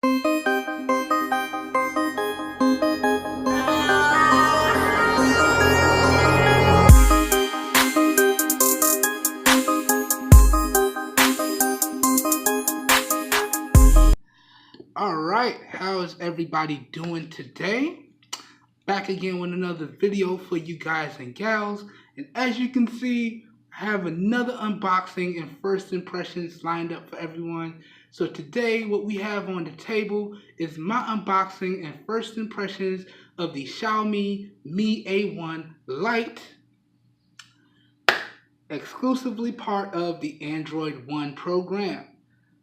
Alright, how is everybody doing today? Back again with another video for you guys and gals. And as you can see, I have another unboxing and first impressions lined up for everyone. So today what we have on the table is my unboxing and first impressions of the Xiaomi Mi A2 Lite, exclusively part of the Android One program.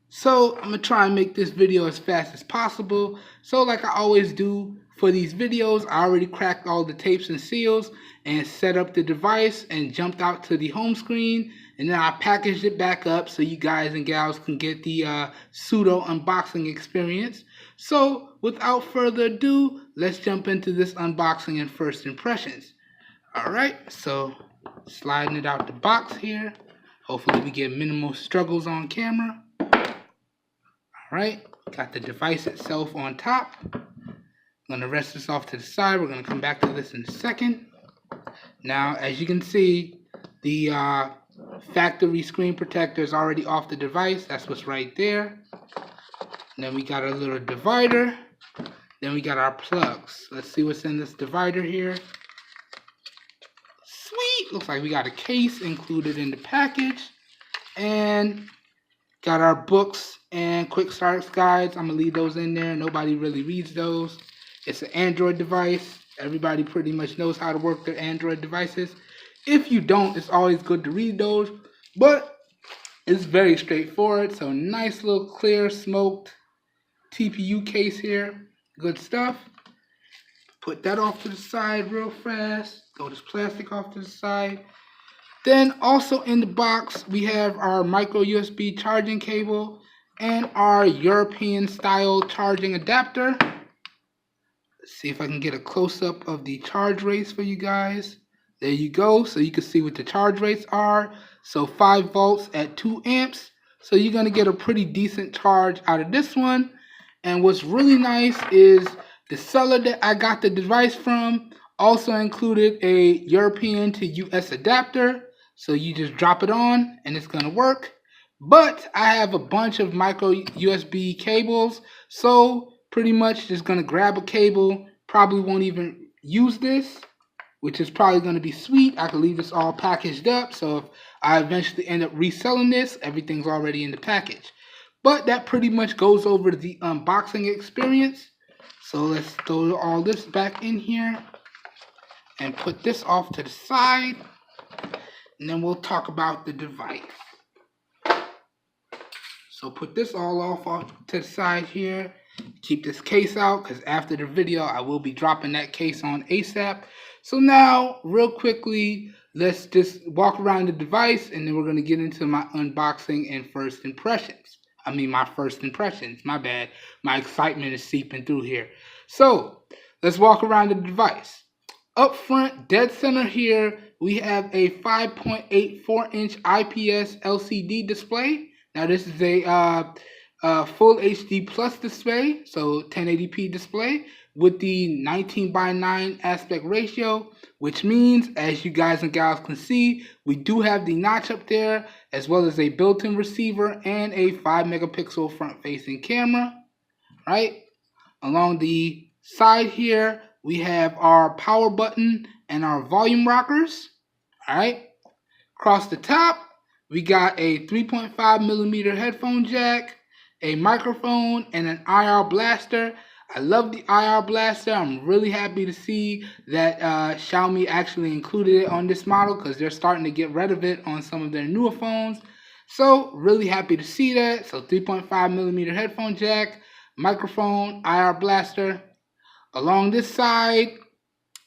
So I'm going to try and make this video as fast as possible. So like I always do for these videos, I already cracked all the tapes and seals and set up the device and jumped out to the home screen. And then I packaged it back up so you guys and gals can get the pseudo unboxing experience. So without further ado, let's jump into this unboxing and first impressions. Alright, so sliding it out the box here. Hopefully we get minimal struggles on camera. Alright, got the device itself on top. I'm going to rest this off to the side. We're going to come back to this in a second. Now, as you can see, the factory screen protector is already off the device. That's what's right there. And then we got a little divider. Then we got our plugs. Let's see what's in this divider here. Sweet! Looks like we got a case included in the package. And got our books and quick starts guides. I'm going to leave those in there. Nobody really reads those. It's an Android device. Everybody pretty much knows how to work their Android devices. If you don't, it's always good to read those. But it's very straightforward. So nice little clear smoked TPU case here. Good stuff. Put that off to the side real fast. Throw this plastic off to the side. Then also in the box, we have our micro USB charging cable and our European style charging adapter. Let's see if I can get a close-up of the charge rates for you guys. There you go, so you can see what the charge rates are. So 5 volts at 2 amps. So you're going to get a pretty decent charge out of this one. And what's really nice is the seller that I got the device from also included a European to US adapter. So you just drop it on and it's going to work. But I have a bunch of micro USB cables. So pretty much just going to grab a cable. Probably won't even use this, which is probably going to be sweet. I can leave this all packaged up. So if I eventually end up reselling this, everything's already in the package. But that pretty much goes over the unboxing experience. So let's throw all this back in here and put this off to the side. And then we'll talk about the device. So put this all off to the side here. Keep this case out because after the video I will be dropping that case on ASAP. So now real quickly let's just walk around the device and then we're going to get into my unboxing and first impressions. My first impressions, my bad. My excitement is seeping through here. So let's walk around the device. Up front, dead center here, we have a 5.84-inch IPS LCD display. Now this is a full HD plus display, so 1080p display with the 19:9 aspect ratio, which means, as you guys and gals can see, we do have the notch up there, as well as a built-in receiver and a 5-megapixel front-facing camera, right? Along the side here, we have our power button and our volume rockers. All right. Across the top, we got a 3.5mm headphone jack, a microphone, and an IR blaster. I love the IR blaster. I'm really happy to see that Xiaomi actually included it on this model because they're starting to get rid of it on some of their newer phones. So really happy to see that. So 3.5mm headphone jack, microphone, IR blaster. Along this side,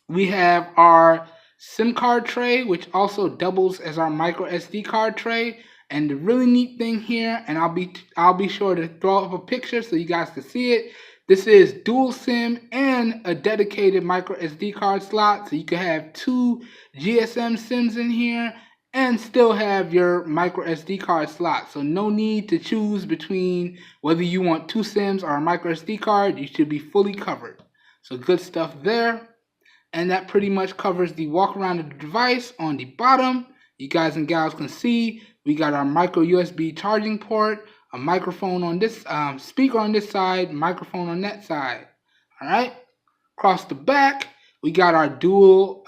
we have our SIM card tray, which also doubles as our micro SD card tray. And the really neat thing here, and I'll be sure to throw up a picture so you guys can see it. This is dual SIM and a dedicated micro SD card slot, so you can have 2 GSM SIMs in here and still have your micro SD card slot. So no need to choose between whether you want 2 SIMs or a micro SD card. You should be fully covered. So good stuff there. And that pretty much covers the walk around of the device. On the bottom, you guys and gals can see we got our micro USB charging port, a microphone on this, speaker on this side, microphone on that side. All right. Across the back, we got our dual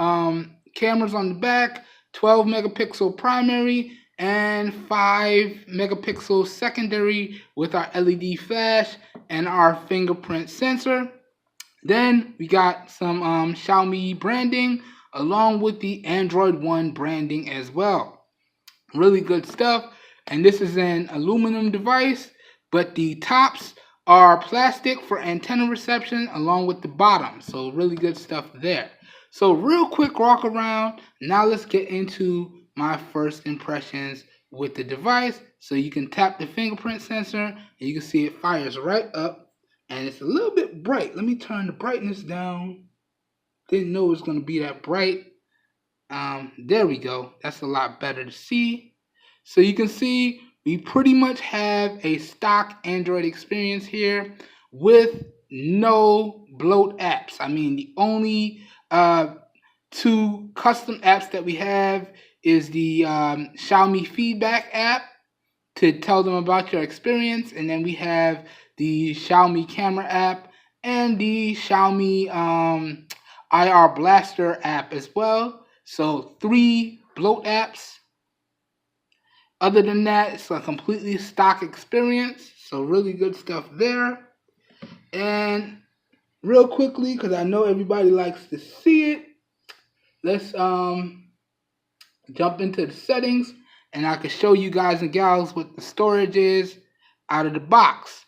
cameras on the back, 12 megapixel primary and 5 megapixel secondary with our LED flash and our fingerprint sensor. Then we got some Xiaomi branding along with the Android One branding as well. Really good stuff. And this is an aluminum device, but the tops are plastic for antenna reception along with the bottom. So really good stuff there. So real quick walk around. Now let's get into my first impressions with the device. So you can tap the fingerprint sensor and you can see it fires right up. And it's a little bit bright. Let me turn the brightness down. Didn't know it was going to be that bright. There we go. That's a lot better to see. So you can see we pretty much have a stock Android experience here with no bloat apps. I mean, the only 2 custom apps that we have is the Xiaomi feedback app to tell them about your experience. And then we have the Xiaomi camera app and the Xiaomi IR Blaster app as well. So 3 bloat apps. Other than that, it's a completely stock experience. So really good stuff there. And real quickly, because I know everybody likes to see it, let's jump into the settings and I can show you guys and gals what the storage is out of the box.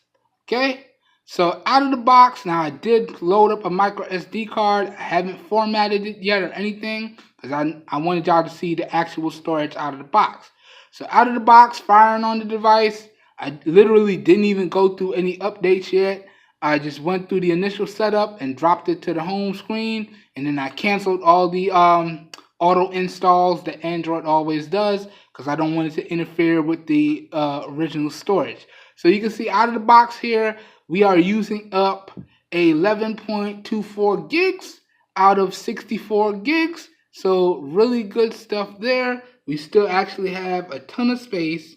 Okay, so out of the box, now I did load up a micro SD card. I haven't formatted it yet or anything because I wanted y'all to see the actual storage out of the box. So out of the box, firing on the device, I literally didn't even go through any updates yet. I just went through the initial setup and dropped it to the home screen, and then I canceled all the auto installs that Android always does because I don't want it to interfere with the original storage. So you can see out of the box here, we are using up 11.24 gigs out of 64 gigs. So really good stuff there. We still actually have a ton of space.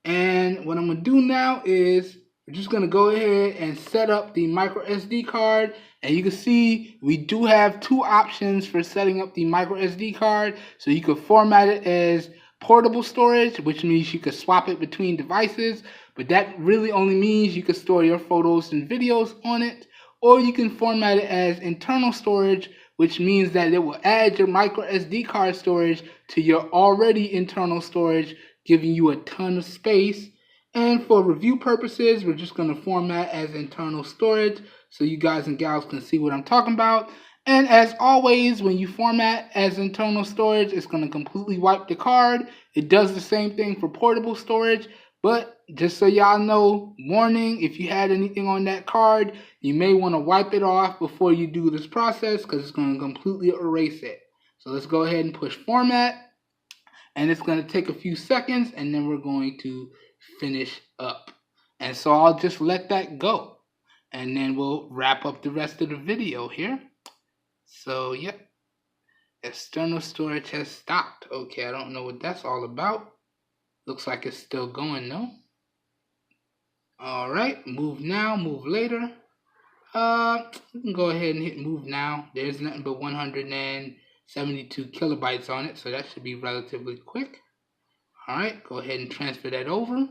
And what I'm going to do now is we're just going to go ahead and set up the micro SD card. And you can see we do have 2 options for setting up the micro SD card. So you could format it as portable storage, which means you could swap it between devices. But that really only means you can store your photos and videos on it. Or you can format it as internal storage, which means that it will add your micro SD card storage to your already internal storage, giving you a ton of space. And for review purposes, we're just going to format as internal storage so you guys and gals can see what I'm talking about. And as always, when you format as internal storage, it's going to completely wipe the card. It does the same thing for portable storage. But just so y'all know, warning, if you had anything on that card, you may want to wipe it off before you do this process because it's going to completely erase it. So let's go ahead and push format. And it's going to take a few seconds and then we're going to finish up. And so I'll just let that go. And then we'll wrap up the rest of the video here. So, yep. External storage has stopped. Okay, I don't know what that's all about. Looks like it's still going though. Alright, move now, move later. We can go ahead and hit move now. There's nothing but 172 kilobytes on it, so that should be relatively quick. Alright, go ahead and transfer that over.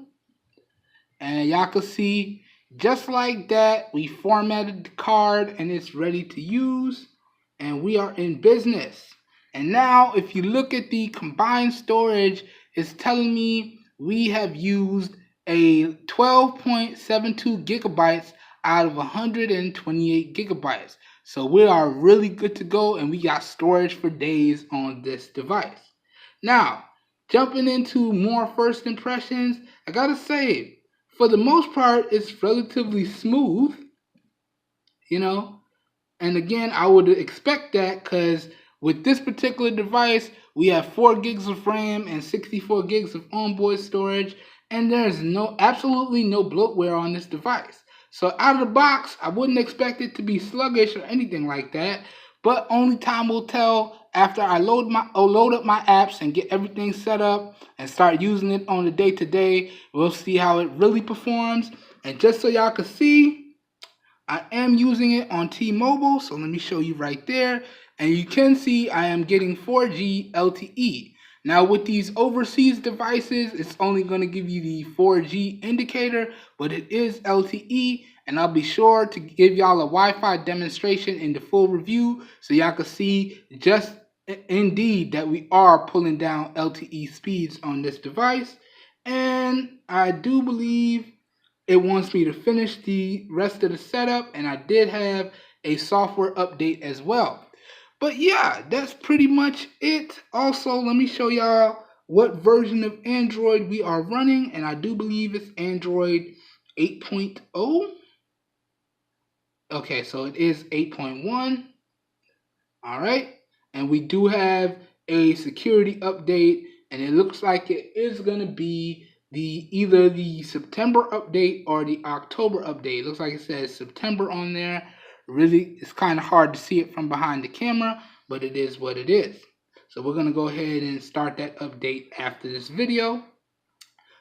And y'all can see, just like that, we formatted the card and it's ready to use. And we are in business. And now, if you look at the combined storage, it's telling me we have used a 12.72 gigabytes out of 128 gigabytes. So we are really good to go and we got storage for days on this device. Now, jumping into more first impressions, I gotta say, for the most part, it's relatively smooth, you know. And again, I would expect that because with this particular device, We have 4 gigs of RAM and 64 gigs of onboard storage, and there's absolutely no bloatware on this device. So out of the box, I wouldn't expect it to be sluggish or anything like that, but only time will tell after I load up my apps and get everything set up and start using it on the day-to-day. We'll see how it really performs. And just so y'all can see, I am using it on T-Mobile, so let me show you right there. And you can see I am getting 4G LTE. Now with these overseas devices, it's only going to give you the 4G indicator, but it is LTE, and I'll be sure to give y'all a Wi-Fi demonstration in the full review so y'all can see just indeed that we are pulling down LTE speeds on this device. And I do believe it wants me to finish the rest of the setup, and I did have a software update as well. But yeah, that's pretty much it. Also, let me show y'all what version of Android we are running, and I do believe it's Android 8.0. Okay, so it is 8.1. All right, and we do have a security update, and it looks like it is going to be either the September update or the October update. It looks like it says September on there. Really, it's kind of hard to see it from behind the camera, but it is what it is. So we're going to go ahead and start that update after this video.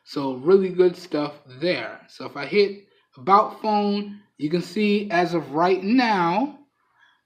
So really good stuff there. So if I hit About Phone, you can see as of right now,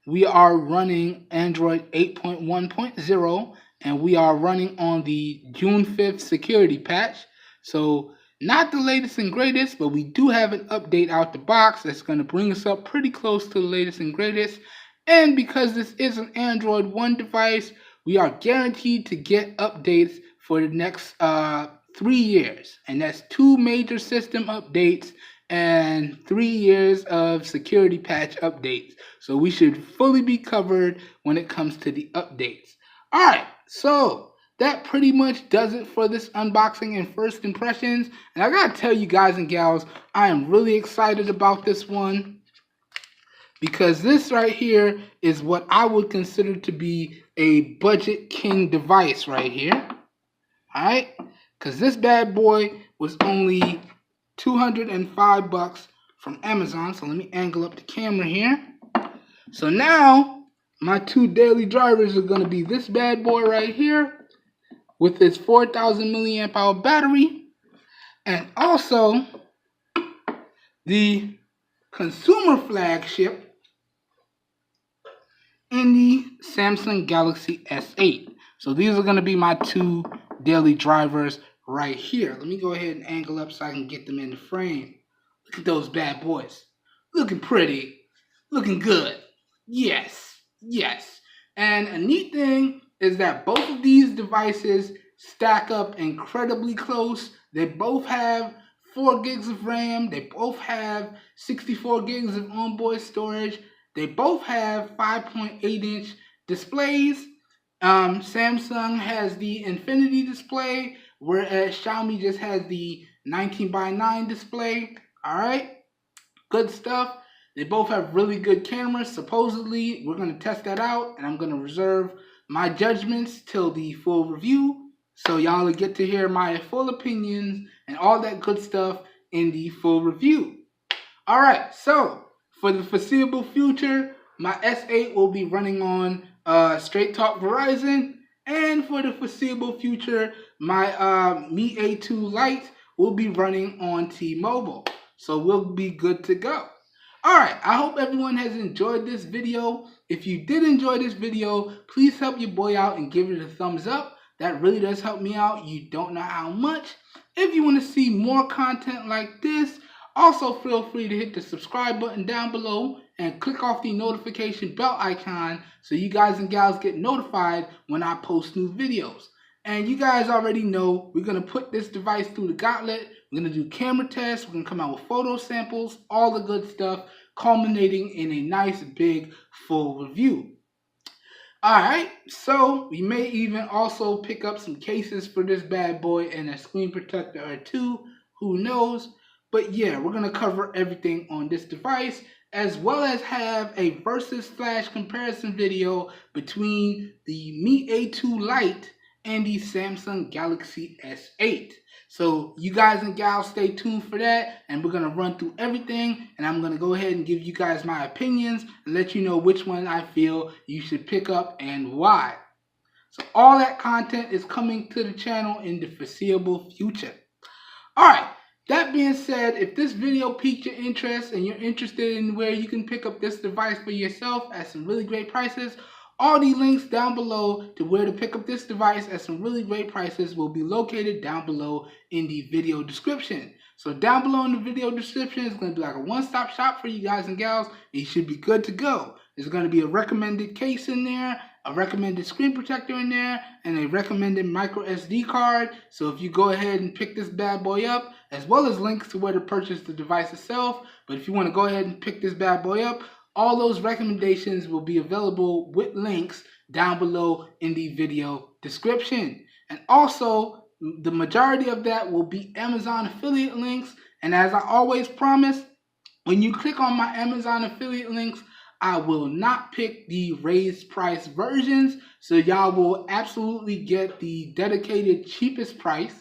we are running Android 8.1.0, and we are running on the June 5th security patch. So not the latest and greatest, but we do have an update out the box that's going to bring us up pretty close to the latest and greatest. And because this is an Android One device, we are guaranteed to get updates for the next 3 years. And that's 2 major system updates and 3 years of security patch updates. So we should fully be covered when it comes to the updates. All right, so that pretty much does it for this unboxing and first impressions. And I gotta tell you guys and gals, I am really excited about this one, because this right here is what I would consider to be a budget king device right here. All right, because this bad boy was only $205 from Amazon. So let me angle up the camera here. So now my 2 daily drivers are gonna be this bad boy right here with its 4,000 milliamp hour battery, and also the consumer flagship in the Samsung Galaxy S8. So these are going to be my 2 daily drivers right here. Let me go ahead and angle up so I can get them in the frame. Look at those bad boys. Looking pretty. Looking good. Yes. Yes. And a neat thing is that both of these devices stack up incredibly close. They both have 4 gigs of RAM. They both have 64 gigs of onboard storage. They both have 5.8-inch displays. Samsung has the Infinity display, whereas Xiaomi just has the 19:9 display. All right, good stuff. They both have really good cameras. Supposedly, we're going to test that out, and I'm going to reserve my judgments till the full review, so y'all will get to hear my full opinions and all that good stuff in the full review. All right, so for the foreseeable future, my S8 will be running on Straight Talk Verizon, and for the foreseeable future, my Mi A2 Lite will be running on T-Mobile. So we'll be good to go. Alright, I hope everyone has enjoyed this video. If you did enjoy this video, please help your boy out and give it a thumbs up. That really does help me out. You don't know how much. If you want to see more content like this, also feel free to hit the subscribe button down below and click off the notification bell icon so you guys and gals get notified when I post new videos. And you guys already know we're going to put this device through the gauntlet. We're going to do camera tests. We're going to come out with photo samples, all the good stuff, culminating in a nice big full review. Alright, so we may even also pick up some cases for this bad boy and a screen protector or two. Who knows? But yeah, we're going to cover everything on this device, as well as have a versus/comparison video between the Mi A2 Lite and the Samsung Galaxy S8. So you guys and gals stay tuned for that, and we're going to run through everything, and I'm going to go ahead and give you guys my opinions and let you know which one I feel you should pick up and why. So all that content is coming to the channel in the foreseeable future. Alright, that being said, if this video piqued your interest and you're interested in where you can pick up this device for yourself at some really great prices, all the links down below to where to pick up this device at some really great prices will be located down below in the video description. So down below in the video description is going to be like a one-stop shop for you guys and gals, and you should be good to go. There's going to be a recommended case in there, a recommended screen protector in there, and a recommended micro SD card. So if you go ahead and pick this bad boy up, as well as links to where to purchase the device itself, but if you want to go ahead and pick this bad boy up, all those recommendations will be available with links down below in the video description. And also, the majority of that will be Amazon affiliate links. And as I always promise, when you click on my Amazon affiliate links, I will not pick the raised price versions. So y'all will absolutely get the dedicated cheapest price.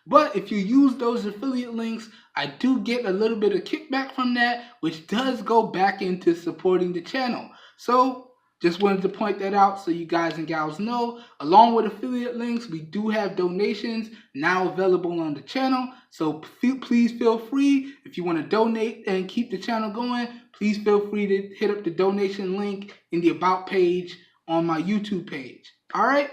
But if you use those affiliate links, I do get a little bit of kickback from that, which does go back into supporting the channel. So just wanted to point that out so you guys and gals know. Along with affiliate links, we do have donations now available on the channel. So please feel free, if you want to donate and keep the channel going, please feel free to hit up the donation link in the About page on my YouTube page. All right?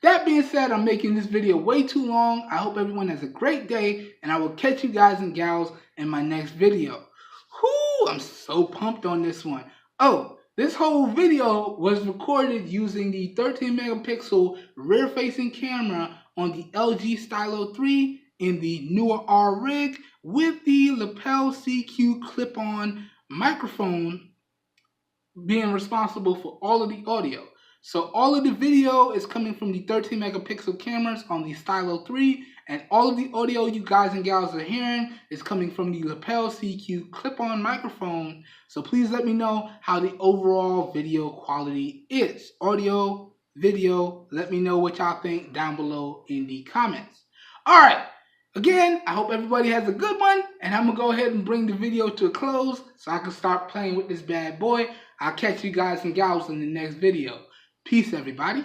That being said, I'm making this video way too long. I hope everyone has a great day, and I will catch you guys and gals in my next video. Whoo, I'm so pumped on this one. Oh, this whole video was recorded using the 13 megapixel rear-facing camera on the LG Stylo 3 in the newer R rig with the lapel CQ clip-on microphone being responsible for all of the audio. So all of the video is coming from the 13 megapixel cameras on the Stylo 3, and all of the audio you guys and gals are hearing is coming from the lapel CQ clip-on microphone. So please let me know how the overall video quality is. Audio, video, let me know what y'all think down below in the comments. Alright, again, I hope everybody has a good one, and I'm going to go ahead and bring the video to a close so I can start playing with this bad boy. I'll catch you guys and gals in the next video. Peace, everybody.